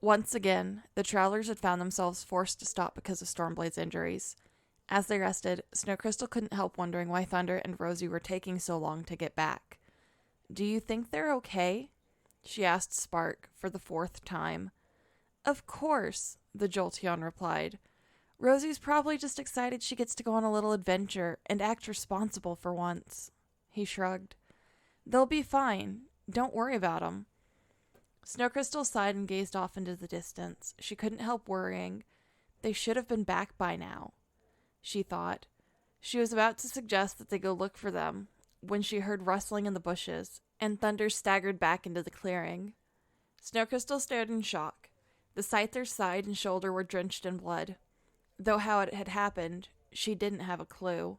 Once again, the travelers had found themselves forced to stop because of Stormblade's injuries. As they rested, Snowcrystal couldn't help wondering why Thunder and Rosie were taking so long to get back. "Do you think they're okay?" she asked Spark for the fourth time. "Of course," the Jolteon replied. "Rosie's probably just excited she gets to go on a little adventure and act responsible for once." He shrugged. "They'll be fine. Don't worry about them." Snowcrystal sighed and gazed off into the distance. She couldn't help worrying. They should have been back by now, she thought. She was about to suggest that they go look for them when she heard rustling in the bushes, and Thunder staggered back into the clearing. Snowcrystal stared in shock. The Scyther's side and shoulder were drenched in blood. Though how it had happened, she didn't have a clue.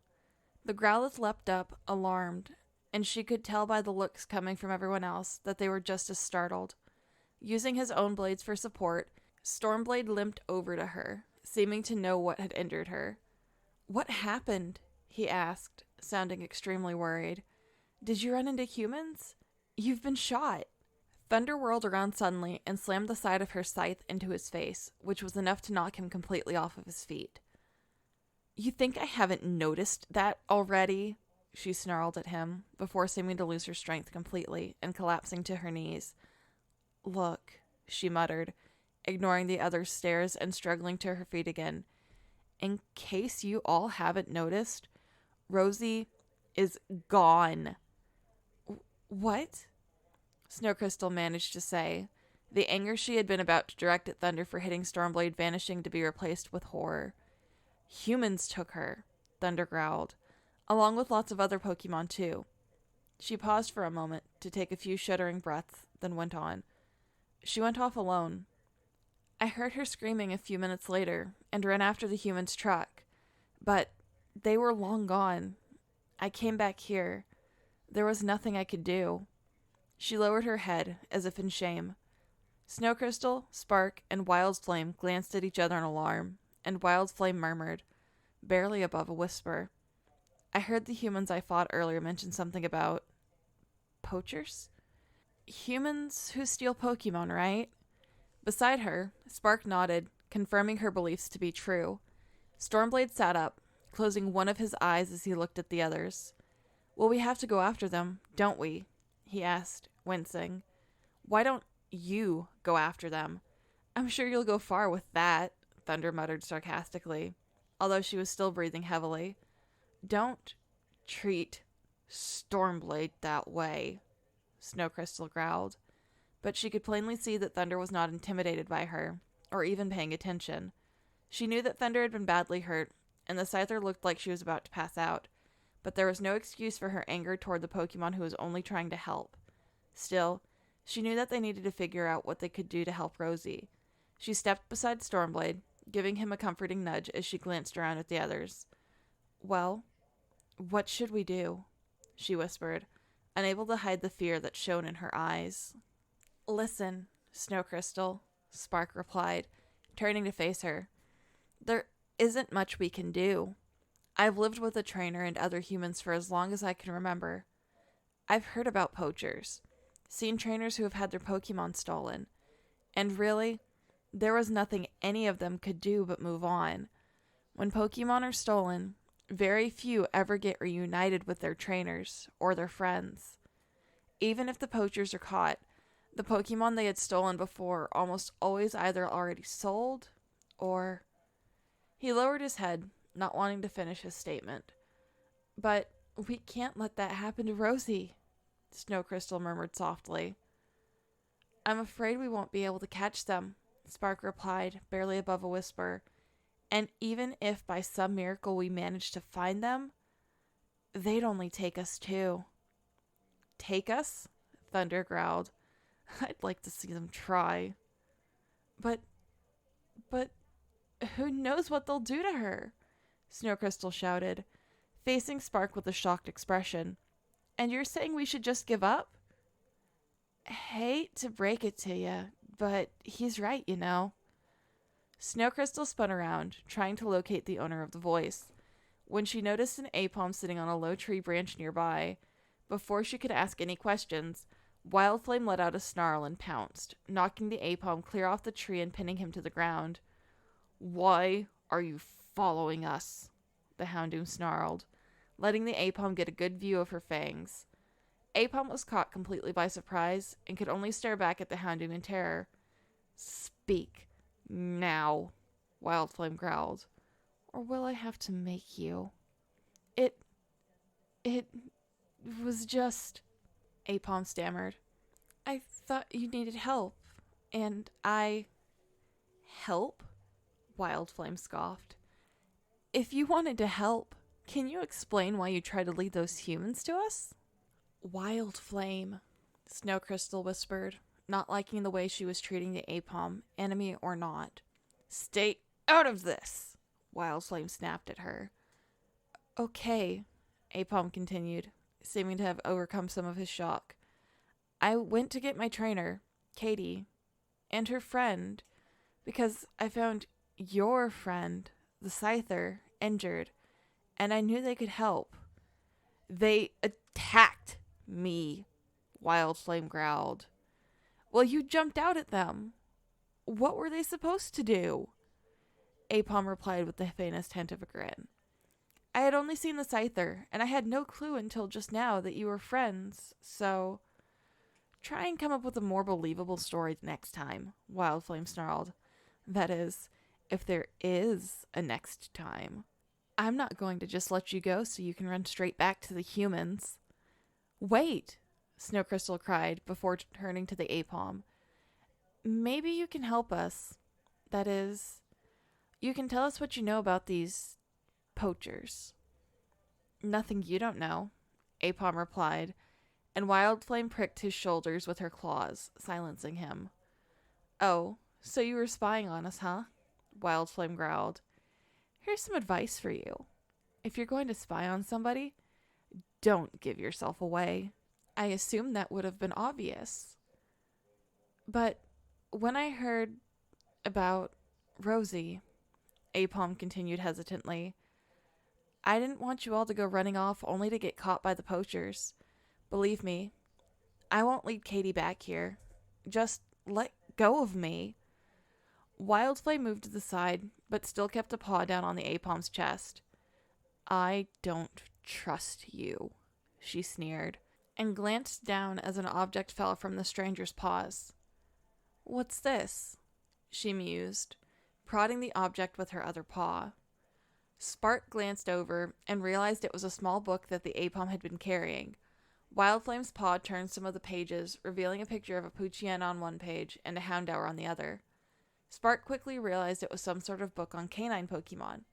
The growlithe leapt up, alarmed, and she could tell by the looks coming from everyone else that they were just as startled. Using his own blades for support, Stormblade limped over to her, seeming to know what had injured her. "What happened?" he asked, sounding extremely worried. "Did you run into humans? You've been shot." Thunder whirled around suddenly and slammed the side of her scythe into his face, which was enough to knock him completely off of his feet. "You think I haven't noticed that already?" she snarled at him, before seeming to lose her strength completely and collapsing to her knees. "Look," she muttered, ignoring the other's stares and struggling to her feet again. "In case you all haven't noticed, Rosie is gone." "What?" Snowcrystal managed to say, the anger she had been about to direct at Thunder for hitting Stormblade vanishing to be replaced with horror. "Humans took her," Thunder growled, "along with lots of other Pokemon too." She paused for a moment to take a few shuddering breaths, then went on. "She went off alone. I heard her screaming a few minutes later and ran after the humans' truck, but they were long gone. I came back here. There was nothing I could do." She lowered her head, as if in shame. Snowcrystal, Spark, and Wild Flame glanced at each other in alarm, and Wild Flame murmured, barely above a whisper, "I heard the humans I fought earlier mention something about poachers? Humans who steal Pokemon, right?" Beside her, Spark nodded, confirming her beliefs to be true. Stormblade sat up, closing one of his eyes as he looked at the others. "Well, we have to go after them, don't we?" he asked, wincing. "Why don't you go after them? I'm sure you'll go far with that," Thunder muttered sarcastically, although she was still breathing heavily. "Don't treat Stormblade that way," Snowcrystal growled. But she could plainly see that Thunder was not intimidated by her, or even paying attention. She knew that Thunder had been badly hurt, and the Scyther looked like she was about to pass out, but there was no excuse for her anger toward the Pokemon who was only trying to help. Still, she knew that they needed to figure out what they could do to help Rosie. She stepped beside Stormblade, giving him a comforting nudge as she glanced around at the others. "Well, what should we do?" she whispered, unable to hide the fear that shone in her eyes. "Listen, Snowcrystal," Spark replied, turning to face her. "There isn't much we can do. I've lived with a trainer and other humans for as long as I can remember. I've heard about poachers, seen trainers who have had their Pokemon stolen, and really, there was nothing any of them could do but move on. When Pokemon are stolen, very few ever get reunited with their trainers or their friends. Even if the poachers are caught, the Pokemon they had stolen before almost always either already sold or..." He lowered his head, not wanting to finish his statement. "But we can't let that happen to Rosie," Snowcrystal murmured softly. "I'm afraid we won't be able to catch them," Spark replied, barely above a whisper. "And even if by some miracle we manage to find them, they'd only take us too." "Take us?" Thunder growled. "I'd like to see them try." But who knows what they'll do to her?" Snowcrystal shouted, facing Spark with a shocked expression. "And you're saying we should just give up?" "Hate to break it to you, but he's right, you know." Snowcrystal spun around, trying to locate the owner of the voice, when she noticed an Apom sitting on a low tree branch nearby. Before she could ask any questions, Wildflame let out a snarl and pounced, knocking the Apom clear off the tree and pinning him to the ground. "Why are you following us?" the Houndoom snarled, letting the Apom get a good view of her fangs. Apom was caught completely by surprise and could only stare back at the Houndoom in terror. "Speak now," Wildflame growled, "or will I have to make you?" It was just," Apom stammered. "I thought you needed help, and I..." "Help?" Wildflame scoffed. "If you wanted to help, can you explain why you tried to lead those humans to us?" "Wildflame," Snowcrystal whispered, not liking the way she was treating the Apom, enemy or not. "Stay out of this," Wildflame snapped at her. "Okay," Apom continued, seeming to have overcome some of his shock. "I went to get my trainer, Katie, and her friend, because I found your friend, the Scyther, injured, and I knew they could help." "They attacked me," Wildflame growled. "Well, you jumped out at them. What were they supposed to do?" Apom replied with the faintest hint of a grin. "I had only seen the Scyther, and I had no clue until just now that you were friends, so..." "Try and come up with a more believable story next time," Wildflame snarled. "That is, if there is a next time. I'm not going to just let you go so you can run straight back to the humans." "Wait!" Snowcrystal cried before turning to the Apom. "Maybe you can help us. That is, you can tell us what you know about these poachers." "Nothing you don't know," Apom replied, and Wildflame pricked his shoulders with her claws, silencing him. "Oh, so you were spying on us, huh?" Wildflame growled. "Here's some advice for you. If you're going to spy on somebody, don't give yourself away." "I assumed that would have been obvious. But when I heard about Rosie," Apom continued hesitantly, "I didn't want you all to go running off only to get caught by the poachers. Believe me, I won't lead Katie back here. Just let go of me." Wildflame moved to the side, but still kept a paw down on the Apom's chest. "I don't trust you," she sneered, and glanced down as an object fell from the stranger's paws. "What's this?" she mused, prodding the object with her other paw. Spark glanced over and realized it was a small book that the Apom had been carrying. Wildflame's paw turned some of the pages, revealing a picture of a Poochien on one page and a Houndour on the other. Spark quickly realized it was some sort of book on canine Pokemon.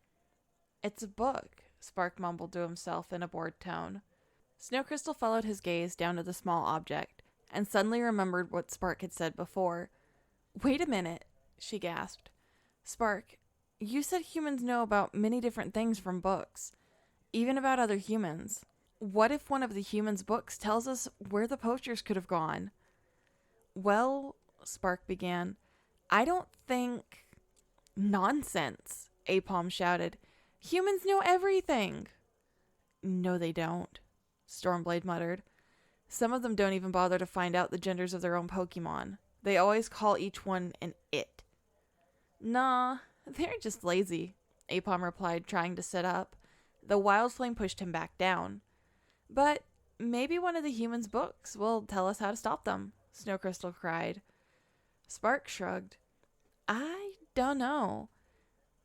"It's a book," Spark mumbled to himself in a bored tone. Snowcrystal followed his gaze down to the small object, and suddenly remembered what Spark had said before. "Wait a minute," she gasped. "Spark, you said humans know about many different things from books, even about other humans. What if one of the humans' books tells us where the poachers could have gone?" "Well," Spark began, "I don't think..." "Nonsense!" Apom shouted. "Humans know everything!" "No, they don't," Stormblade muttered. "Some of them don't even bother to find out the genders of their own Pokemon. They always call each one an it." "Nah, they're just lazy," Apom replied, trying to sit up, though Wildflame pushed him back down. "But maybe one of the humans' books will tell us how to stop them," Snowcrystal cried. Spark shrugged. "I don't know.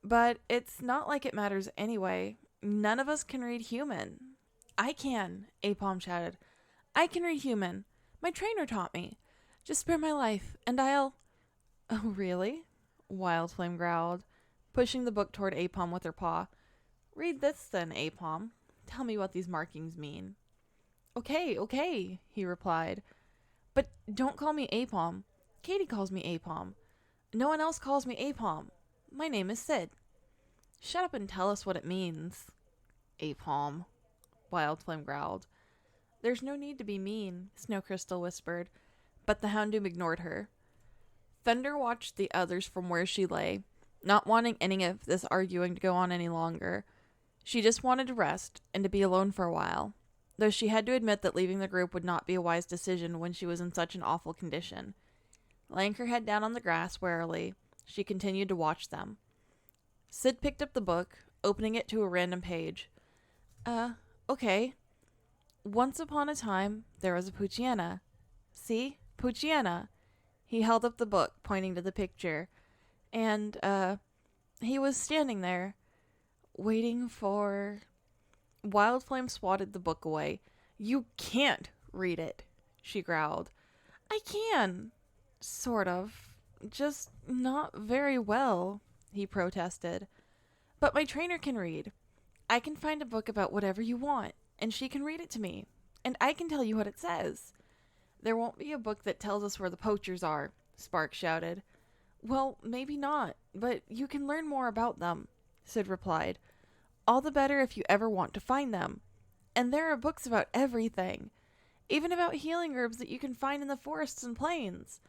But it's not like it matters anyway. None of us can read human." "I can," Apom shouted. "I can read human. My trainer taught me. Just spare my life, and I'll..." "Oh, really?" Wildflame growled, pushing the book toward Apom with her paw. "Read this then, Apom. Tell me what these markings mean." Okay, he replied. "But don't call me Apom. Katie calls me Apom. No one else calls me Apom. My name is Sid." "Shut up and tell us what it means." "Apom," Wildflame growled. "There's no need to be mean," Snowcrystal whispered, but the Houndoom ignored her. Thunder watched the others from where she lay, not wanting any of this arguing to go on any longer. She just wanted to rest and to be alone for a while. though she had to admit that leaving the group would not be a wise decision when she was in such an awful condition. Laying her head down on the grass warily, she continued to watch them. Sid picked up the book, opening it to a random page. Okay. Once upon a time, there was a Pucciana. See? Pucciana. He held up the book, pointing to the picture. And, he was standing there, waiting for... Wild Flame swatted the book away. You can't read it, she growled. I can. Sort of. Just not very well, he protested. But my trainer can read. I can find a book about whatever you want, and she can read it to me. And I can tell you what it says. There won't be a book that tells us where the poachers are, Spark shouted. Well, maybe not, but you can learn more about them, Sid replied. All the better if you ever want to find them. And there are books about everything, even about healing herbs that you can find in the forests and plains.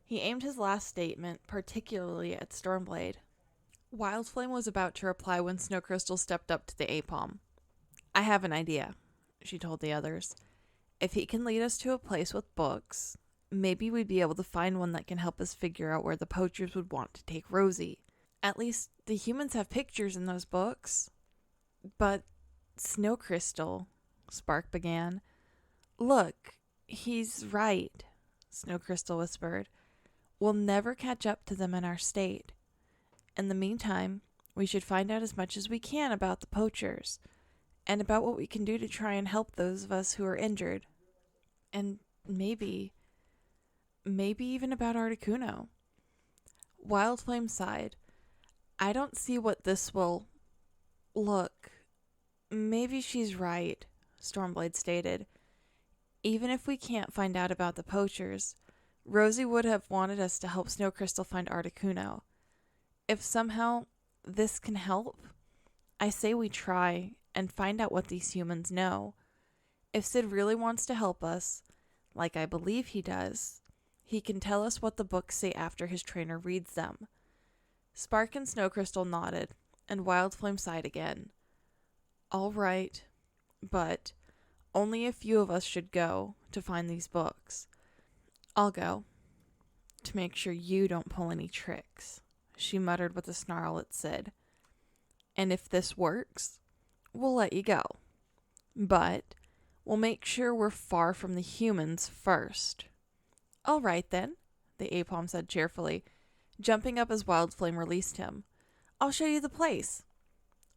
He aimed his last statement particularly at Stormblade. Wildflame was about to reply when Snowcrystal stepped up to the Apom. I have an idea, she told the others. If he can lead us to a place with books, maybe we'd be able to find one that can help us figure out where the poachers would want to take Rosie. At least the humans have pictures in those books. But Snowcrystal, Spark began. Look, he's right, Snowcrystal whispered. We'll never catch up to them in our state. In the meantime, we should find out as much as we can about the poachers, and about what we can do to try and help those of us who are injured. And maybe even about Articuno. Wildflame sighed. I don't see what this will... Look, maybe she's right, Stormblade stated. Even if we can't find out about the poachers, Rosie would have wanted us to help Snowcrystal find Articuno. If somehow this can help, I say we try and find out what these humans know. If Sid really wants to help us, like I believe he does, he can tell us what the books say after his trainer reads them. Spark and Snowcrystal nodded, and Wildflame sighed again. All right, but only a few of us should go to find these books. I'll go, to make sure you don't pull any tricks, she muttered with a snarl at Sid. And if this works, we'll let you go. But we'll make sure we're far from the humans first. All right, then, the Apom said cheerfully, jumping up as Wildflame released him. I'll show you the place.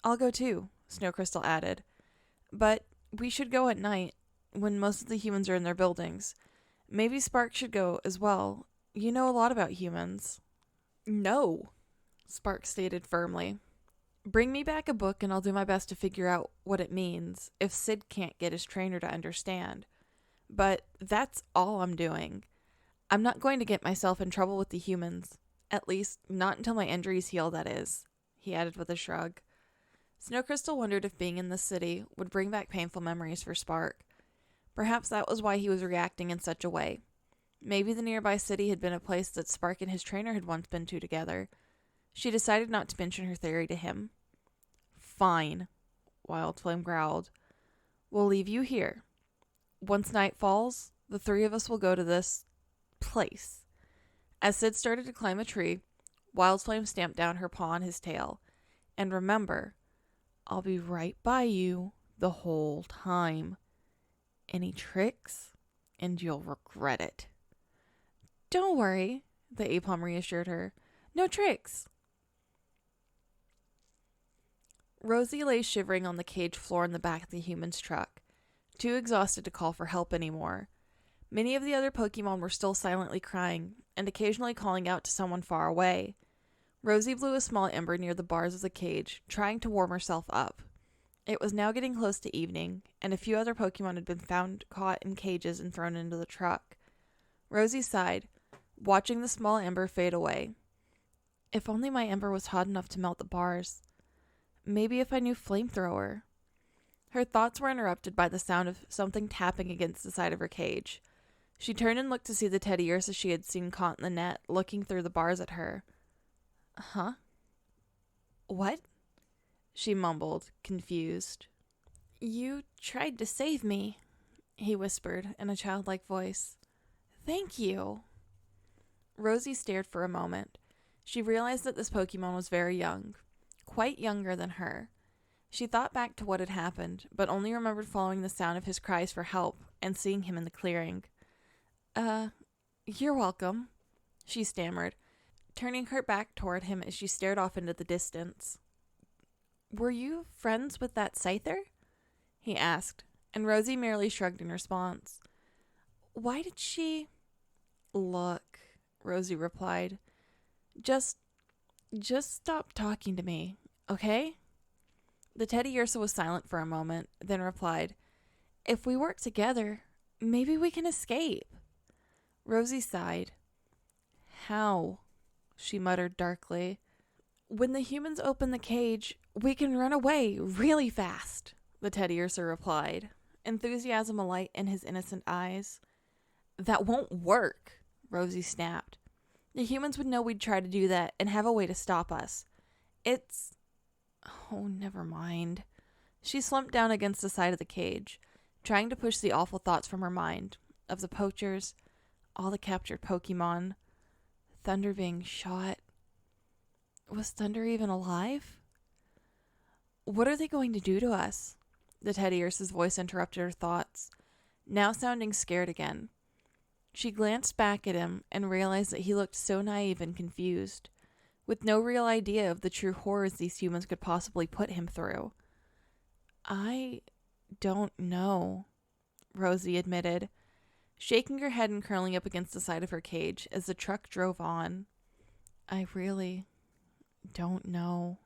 I'll go too, Snowcrystal added. But we should go at night, when most of the humans are in their buildings. Maybe Spark should go as well. You know a lot about humans. No, Spark stated firmly. Bring me back a book and I'll do my best to figure out what it means if Sid can't get his trainer to understand. But that's all I'm doing. I'm not going to get myself in trouble with the humans. At least, not until my injuries heal, that is, he added with a shrug. Snowcrystal wondered if being in the city would bring back painful memories for Spark. Perhaps that was why he was reacting in such a way. Maybe the nearby city had been a place that Spark and his trainer had once been to together. She decided not to mention her theory to him. Fine, Wildflame growled. We'll leave you here. Once night falls, the three of us will go to this place. As Sid started to climb a tree, Wildflame stamped down her paw on his tail. And remember, I'll be right by you the whole time. Any tricks, and you'll regret it. Don't worry, the Apom reassured her. No tricks. Rosie lay shivering on the cage floor in the back of the human's truck, too exhausted to call for help anymore. Many of the other Pokemon were still silently crying, and occasionally calling out to someone far away. Rosie blew a small ember near the bars of the cage, trying to warm herself up. It was now getting close to evening, and a few other Pokemon had been found caught in cages and thrown into the truck. Rosie sighed, watching the small ember fade away. If only my ember was hot enough to melt the bars. Maybe if I knew flamethrower. Her thoughts were interrupted by the sound of something tapping against the side of her cage. She turned and looked to see the teddy ursa she had seen caught in the net, looking through the bars at her. Huh? What? She mumbled, confused. You tried to save me, he whispered in a childlike voice. Thank you. Rosie stared for a moment. She realized that this Pokemon was very young, quite younger than her. She thought back to what had happened, but only remembered following the sound of his cries for help and seeing him in the clearing. You're welcome, she stammered, turning her back toward him as she stared off into the distance. Were you friends with that Scyther? He asked, and Rosie merely shrugged in response. Why did she... Look, Rosie replied. Just stop talking to me, okay? The Teddy Ursa was silent for a moment, then replied, If we work together, maybe we can escape. Rosie sighed. How? She muttered darkly. When the humans open the cage, we can run away really fast, the Teddy Ursa replied, enthusiasm alight in his innocent eyes. That won't work, Rosie snapped. The humans would know we'd try to do that and have a way to stop us. Oh, never mind. She slumped down against the side of the cage, trying to push the awful thoughts from her mind, of the poachers, all the captured Pokemon, Thunder being shot. Was Thunder even alive? What are they going to do to us? The Teddy Ursa's voice interrupted her thoughts, now sounding scared again. She glanced back at him and realized that he looked so naive and confused, with no real idea of the true horrors these humans could possibly put him through. I don't know, Rosie admitted, shaking her head and curling up against the side of her cage as the truck drove on. I really don't know.